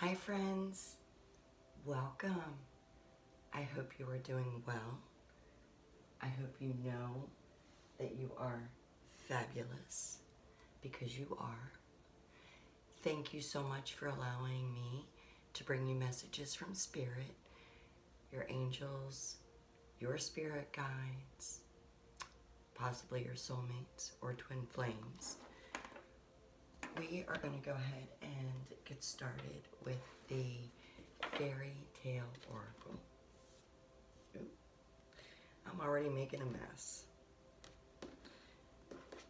Hi friends, welcome. I hope you are doing well. I hope you know that you are fabulous because you are. Thank you so much for allowing me to bring you messages from Spirit, your angels, your spirit guides, possibly your soulmates or twin flames. We are going to go ahead and get started with the Faerytale Oracle. Ooh, I'm already making a mess.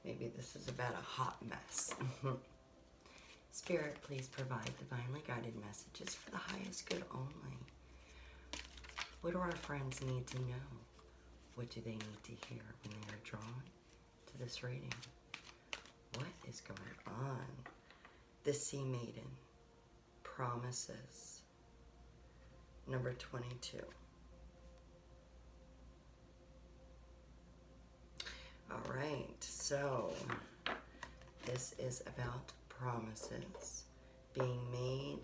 Maybe this is about a hot mess. Spirit, please provide divinely guided messages for the highest good only. What do our friends need to know? What do they need to hear when they are drawn to this reading? What is going on? The Sea Maiden, Promises, number 22. All right, so this is about promises being made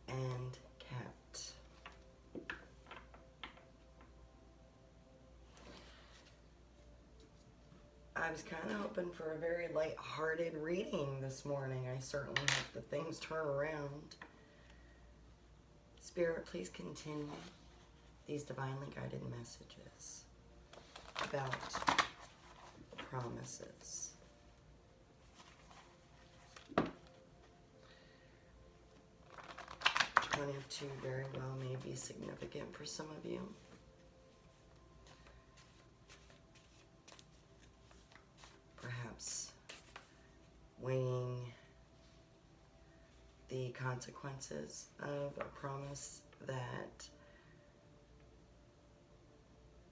and kept. I was kind of hoping for a very light-hearted reading this morning. I certainly hope that things turn around. Spirit, please continue these divinely guided messages about promises. 22 very well may be significant for some of you. Perhaps weighing the consequences of a promise that,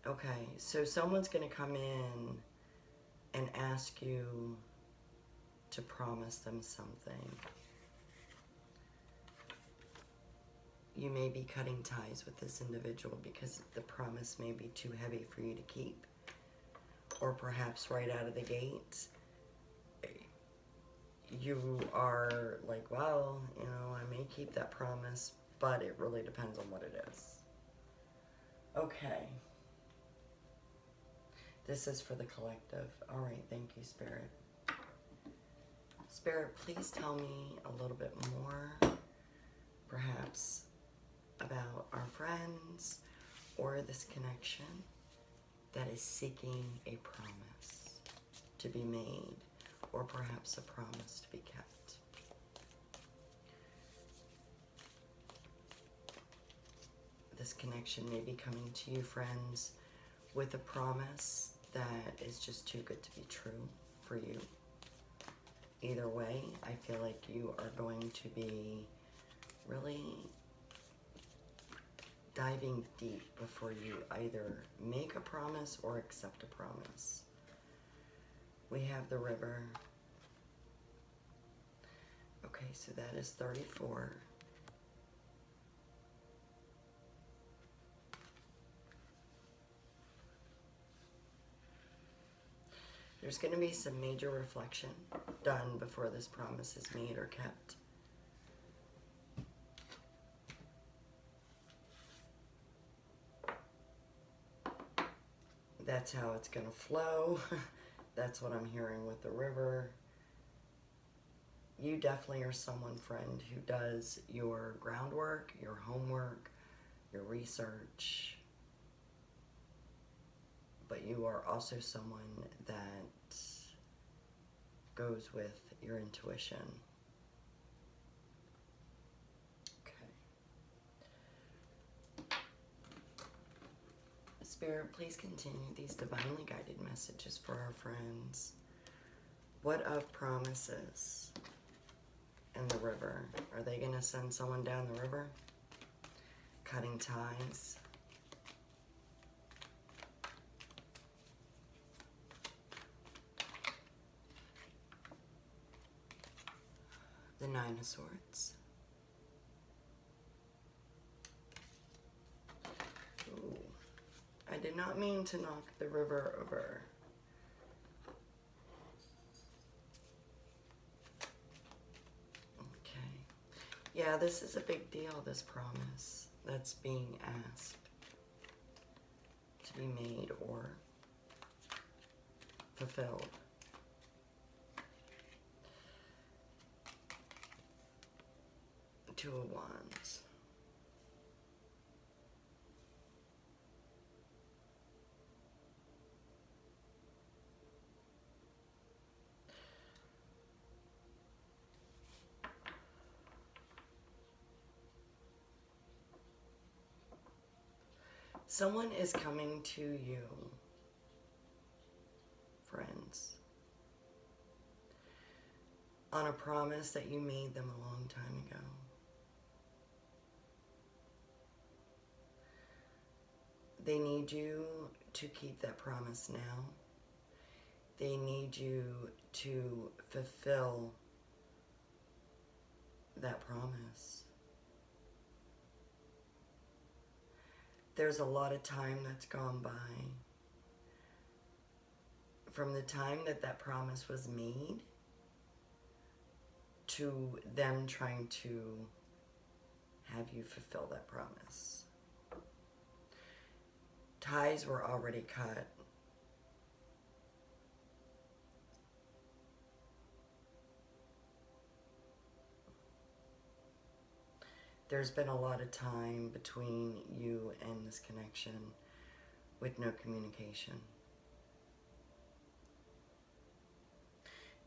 okay, so someone's going to come in and ask you to promise them something. You may be cutting ties with this individual because the promise may be too heavy for you to keep. Or perhaps right out of the gate, you are like, well, you know, I may keep that promise, but it really depends on what it is. Okay. This is for the collective. All right, thank you, Spirit. Spirit, please tell me a little bit more, perhaps, about our friends or this connection that is seeking a promise to be made, or perhaps a promise to be kept. This connection may be coming to you, friends, with a promise that is just too good to be true for you. Either way, I feel like you are going to be really diving deep before you either make a promise or accept a promise. We have the River. Okay, so that is 34. There's going to be some major reflection done before this promise is made or kept. That's how it's going to flow. That's what I'm hearing with the River. You definitely are someone, friend, who does your groundwork, your homework, your research. But you are also someone that goes with your intuition. Spirit, please continue these divinely guided messages for our friends. What of promises and the River? Are they going to send someone down the river? Cutting ties. The Nine of Swords. Ooh. I did not mean to knock the River over. Yeah, this is a big deal, this promise that's being asked to be made or fulfilled. Two of Wands. Someone is coming to you, friends, on a promise that you made them a long time ago. They need you to keep that promise now. They need you to fulfill that promise. There's a lot of time that's gone by from the time that that promise was made to them trying to have you fulfill that promise. Ties were already cut. There's been a lot of time between you and this connection with no communication.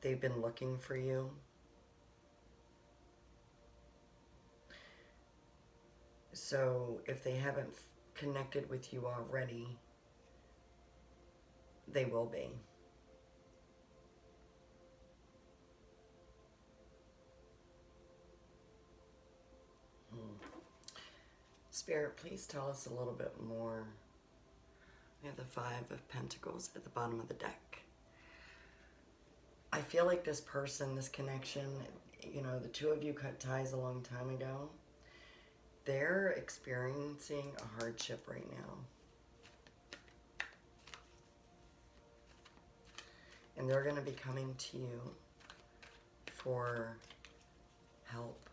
They've been looking for you. So if they haven't connected with you already, they will be. Spirit, please tell us a little bit more. We have the Five of Pentacles at the bottom of the deck. I feel like this person, this connection, you know, the two of you cut ties a long time ago. They're experiencing a hardship right now. And they're going to be coming to you for help,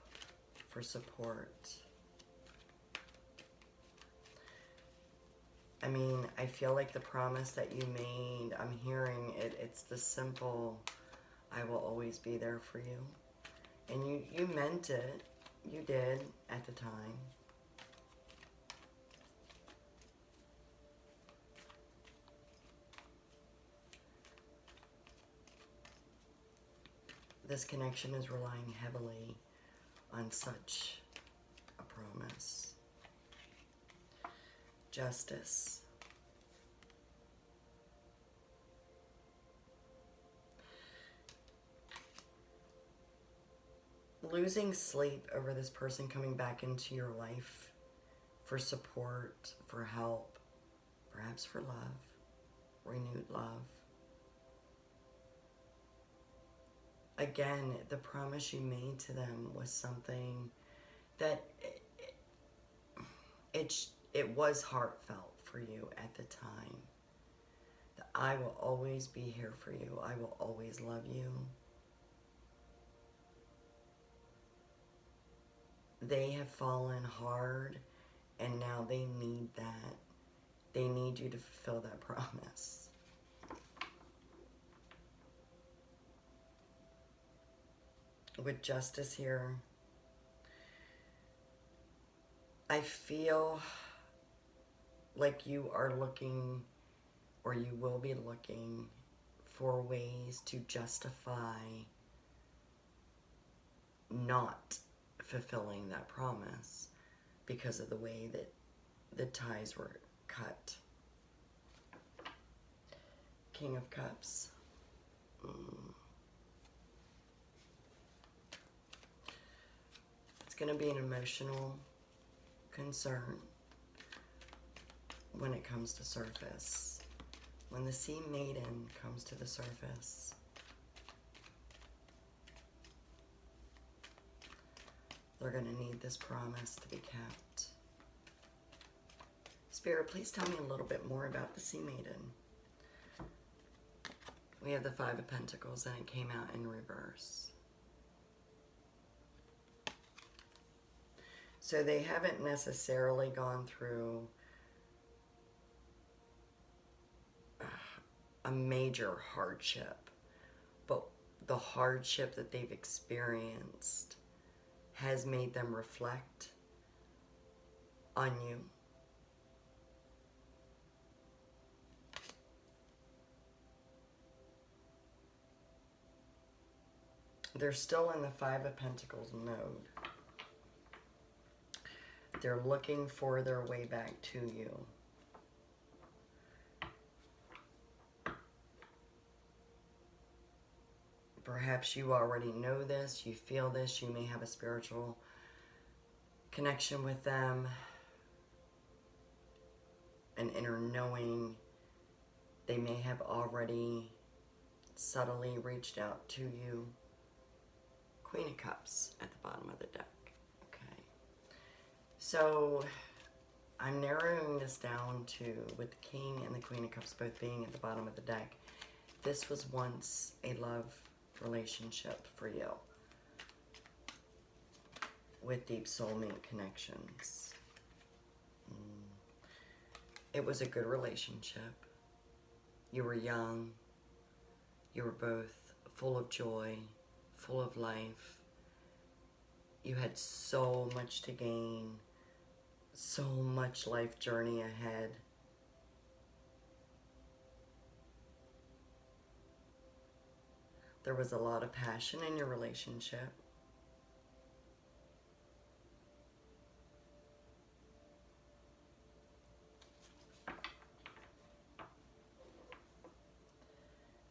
for support. I mean, I feel like the promise that you made, I'm hearing it, it's the simple, I will always be there for you. And you meant it. You did at the time. This connection is relying heavily on such a promise. Justice. Losing sleep over this person coming back into your life for support, for help, perhaps for love, renewed love. Again, the promise you made to them was something that it was heartfelt for you at the time. That I will always be here for you. I will always love you. They have fallen hard, and now they need that. They need you to fulfill that promise. With justice here, I feel like you are looking, or you will be looking, for ways to justify not fulfilling that promise because of the way that the ties were cut. King of Cups. It's going to be an emotional concern when it comes to surface. When the Sea Maiden comes to the surface, they're going to need this promise to be kept. Spirit, please tell me a little bit more about the Sea Maiden. We have the Five of Pentacles and it came out in reverse. So they haven't necessarily gone through a major hardship, but the hardship that they've experienced has made them reflect on you. They're still in the Five of Pentacles mode. They're looking for their way back to you. Perhaps you already know this, you feel this, you may have a spiritual connection with them, an inner knowing. They may have already subtly reached out to you. Queen of Cups at the bottom of the deck. Okay. So I'm narrowing this down to, with the King and the Queen of Cups both being at the bottom of the deck, this was once a love relationship for you with deep soulmate connections. It was a good relationship. You were young. You were both full of joy, full of life. You had so much to gain, so much life journey ahead. There was a lot of passion in your relationship.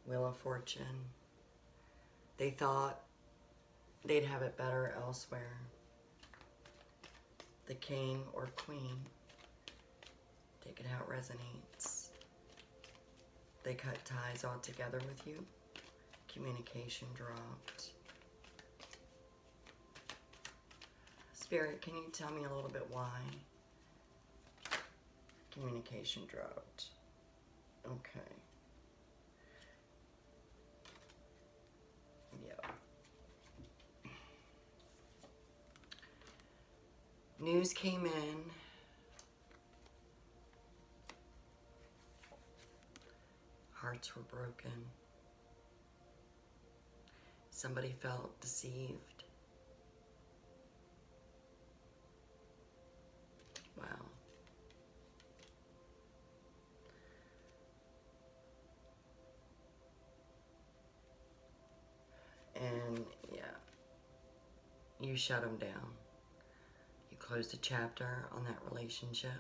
Wheel of Fortune. They thought they'd have it better elsewhere. The King or Queen. Take it how it resonates. They cut ties altogether with you. Communication dropped. Spirit, can you tell me a little bit why communication dropped? Okay. Yeah. News came in. Hearts were broken. Somebody felt deceived. Wow. And yeah, you shut them down. You closed a chapter on that relationship.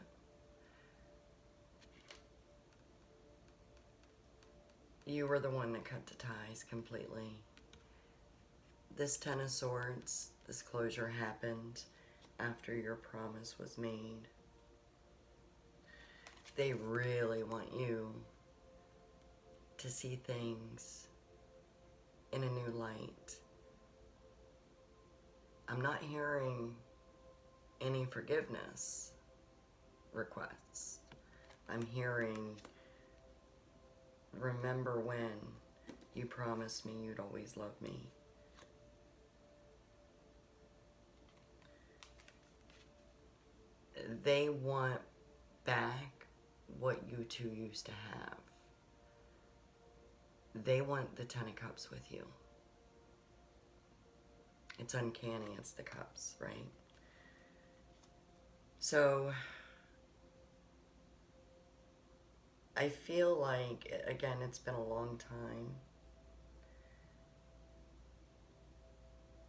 You were the one that cut the ties completely. This Ten of Swords, this closure happened after your promise was made. They really want you to see things in a new light. I'm not hearing any forgiveness requests. I'm hearing, remember when you promised me you'd always love me. They want back what you two used to have. They want the Ten of Cups with you. It's uncanny, it's the cups, right? So, I feel like, again, it's been a long time.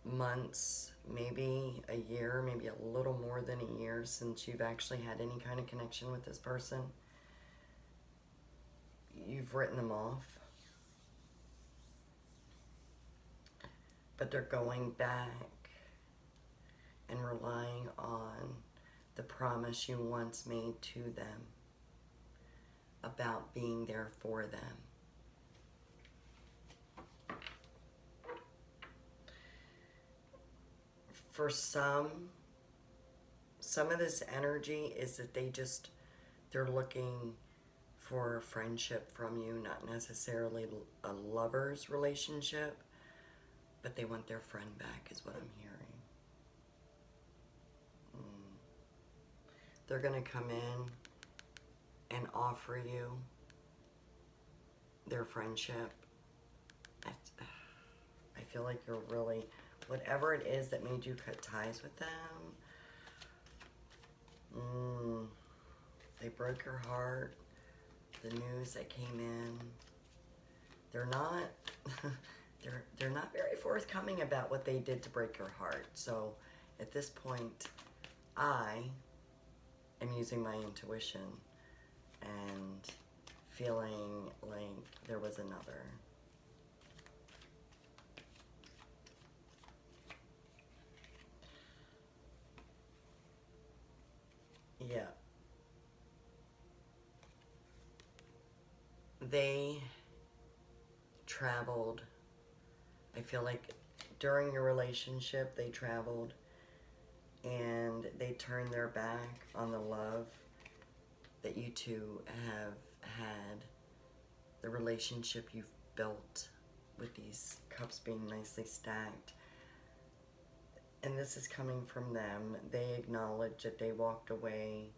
Months, maybe a year, maybe a little more than a year since you've actually had any kind of connection with this person. You've written them off. But they're going back and relying on the promise you once made to them about being there for them. For some of this energy is that they're looking for friendship from you, not necessarily a lover's relationship, but they want their friend back is what I'm hearing. they're going to come in and offer you their friendship. I feel like you're really, whatever it is that made you cut ties with them, they broke your heart. The news that came in, they're not they're not very forthcoming about what they did to break your heart. So at this point, I am using my intuition and feeling like there was another. Yeah. They traveled. I feel like during your relationship, they traveled and they turned their back on the love that you two have had, the relationship you've built with these cups being nicely stacked. And this is coming from them. They acknowledge that they walked away,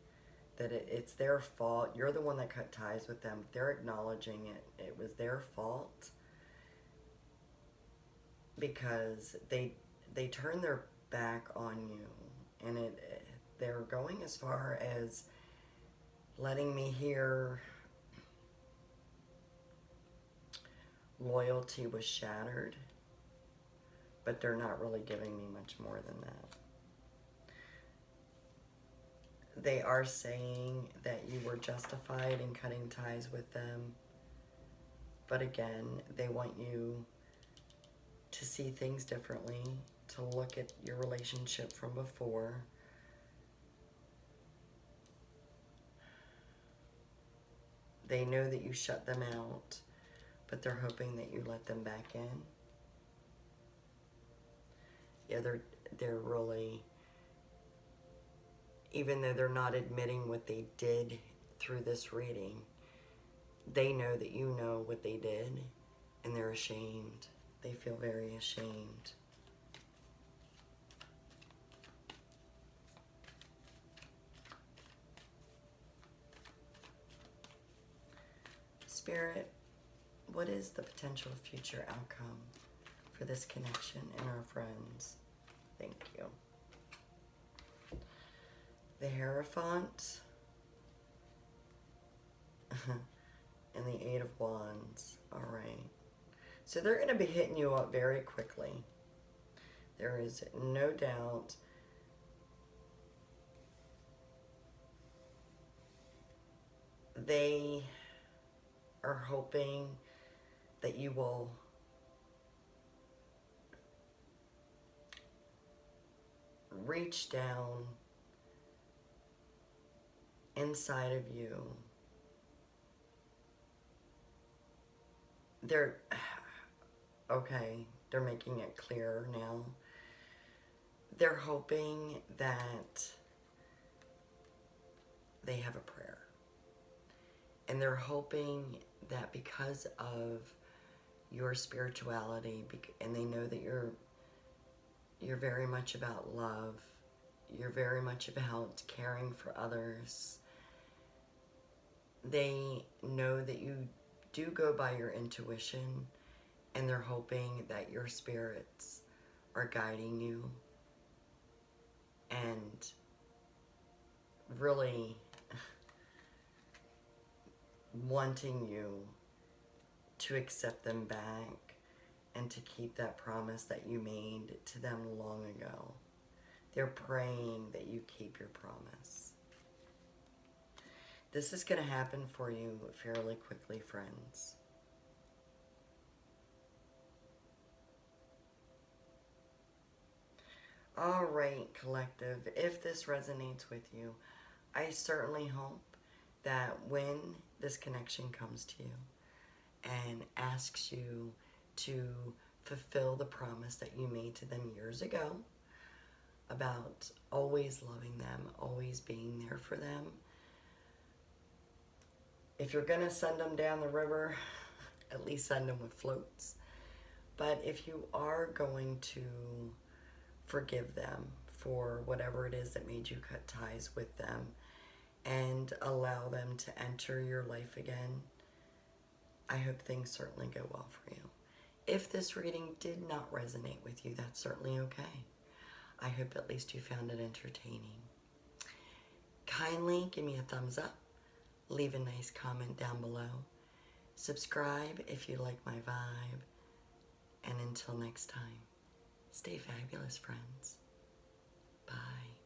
that it's their fault. You're the one that cut ties with them. They're acknowledging it. It was their fault because they turned their back on you. And they're going as far as letting me hear loyalty was shattered, but they're not really giving me much more than that. They are saying that you were justified in cutting ties with them, but again, they want you to see things differently, to look at your relationship from before. They know that you shut them out, but they're hoping that you let them back in. Yeah, they're really, even though they're not admitting what they did through this reading, they know that you know what they did, and they're ashamed. They feel very ashamed. Spirit, what is the potential future outcome for this connection and our friends? Thank you. The Hierophant and the Eight of Wands. All right. So they're going to be hitting you up very quickly. There is no doubt. They are hoping that you will reach down inside of you. They're making it clearer now. They're hoping that they have a prayer. And they're hoping that because of your spirituality, and they know that you're very much about love, you're very much about caring for others. They know that you do go by your intuition, and they're hoping that your spirits are guiding you and really wanting you to accept them back and to keep that promise that you made to them long ago. They're praying that you keep your promise. This is going to happen for you fairly quickly, friends. All right, collective, if this resonates with you, I certainly hope that when this connection comes to you and asks you to fulfill the promise that you made to them years ago about always loving them, always being there for them. If you're going to send them down the river, at least send them with floats. But if you are going to forgive them for whatever it is that made you cut ties with them, and allow them to enter your life again, I hope things certainly go well for you. If this reading did not resonate with you, that's certainly okay. I hope at least you found it entertaining. Kindly give me a thumbs up, leave a nice comment down below, subscribe if you like my vibe, and until next time, stay fabulous, friends. Bye.